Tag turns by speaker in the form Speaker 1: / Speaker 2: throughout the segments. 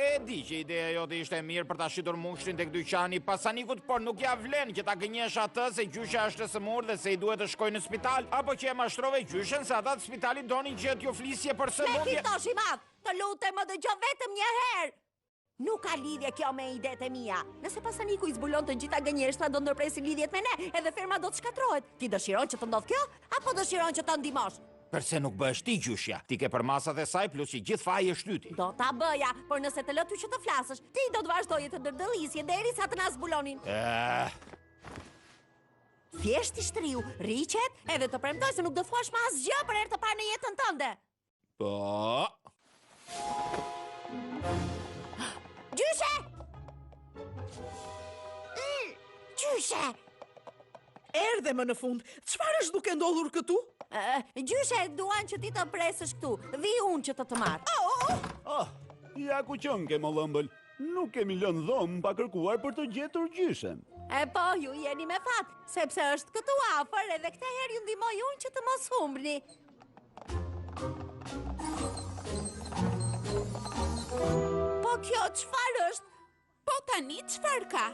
Speaker 1: E di që ideja jote ishte mirë për ta shitur mushrin tek dyqani pasanikut, por nuk ja vlen që ta gënjesh atë se gjysha është e smur dhe se i duhet të shkojë në spital, apo që e mashtrove gjyshen se ata të spitalit donin që t'ju flisje për sëmundje.
Speaker 2: Me kitosh i madh, të lutem më dëgjo vetëm një herë. Nuk ka lidhje kjo me idetë e mia. Nëse pasaniku i zbulon të gjitha gënjeshtra, do ndërpresin lidhjet me ne, edhe ferma do të shkatrohet. Ti dëshiron që të ndodh kjo, apo dëshiron që të ndihmosh?
Speaker 1: Përse nuk bëhesh ti gjyshja? Ti ke përmasat e saj plus që gjithë faji e shtyti.
Speaker 2: Do ta bëja, por nëse të lë ty që të flasësh, ti do të vazhdoje të dërdëllisje derisa të na zbulonin. Thjesht i shtriu, riqet, edhe të premtoj se nuk do thuash më asgjë për herë të parë në jetën tënde.
Speaker 1: Po.
Speaker 2: Gjyshe! Gjyshe!
Speaker 3: Erdhe më në fund. Çfarë është duke ndodhur këtu?
Speaker 2: Gjyshe, duan që ti të presësh këtu. Vi unë që të marr.
Speaker 4: Ja ku qënë ke më lëmbël. Nuk kemi lënë dhomë pa kërkuar për të gjetur gjyshen.
Speaker 2: Po, ju jeni me fat, sepse është këtu afër edhe këtë herë ju ndihmoj unë që të mos humbni. Po kjo çfarë është?
Speaker 5: Po tani çfarë ka?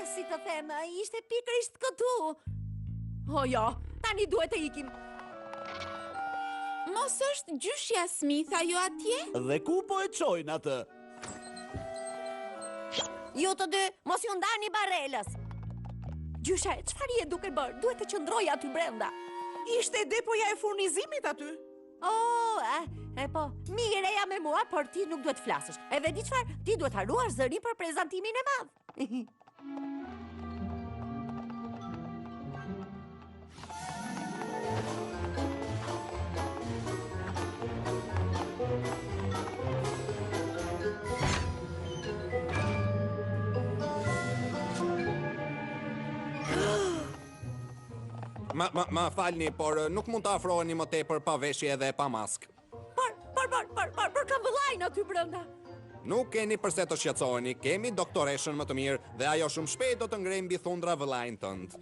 Speaker 2: Si të them, ishte pikërisht këtu. Jo, tani duhet të ikim.
Speaker 5: Mos është gjyshja Smith ajo atje?
Speaker 4: Dhe ku po e çojnë atë?
Speaker 2: Ju të dy, mos ju ndani barelës. Gjyshe, çfarë je duke bërë? Duhet të qëndroj aty brenda.
Speaker 3: Ishte depoja e furnizimit aty.
Speaker 2: Po, mireja me mua, por ti nuk duhet flasësh. Edhe di çfarë, ti duhet haruar zërin për prezantimin e madh.
Speaker 6: Ma falni, por nuk mund të afroheni më tepër pa veshje dhe pa mask.
Speaker 2: Por kam vëllain aty brenda.
Speaker 6: Nuk keni përse të shqetësoheni, kemi doktoreshën më të mirë dhe ajo shumë shpejt do të ngrejë mbi thundra vëllain tënd.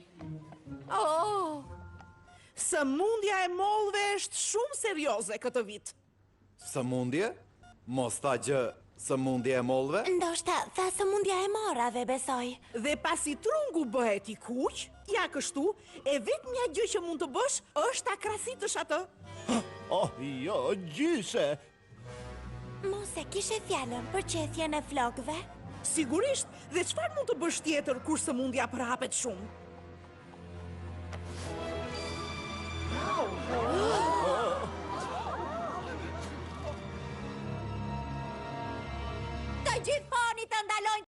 Speaker 3: Sëmundja e mollëve është shumë serioze këtë vit.
Speaker 7: Sëmundje? Mos tha gjë sëmundje e mollëve?
Speaker 2: Ndoshta tha sëmundja e morrave, besoj.
Speaker 3: Dhe pasi trungu bëhet i kuq, ja kështu, e vetmja gjë që mund të bësh është ta krasitësh atë.
Speaker 4: Jo, gjyshe!
Speaker 2: Mos e kishe fjalën për qethjen e flokëve?
Speaker 3: Sigurisht, dhe çfarë mund të bësh tjetër kur sëmundja përhapet shumë?
Speaker 2: Të gjithë poni të ndalojnë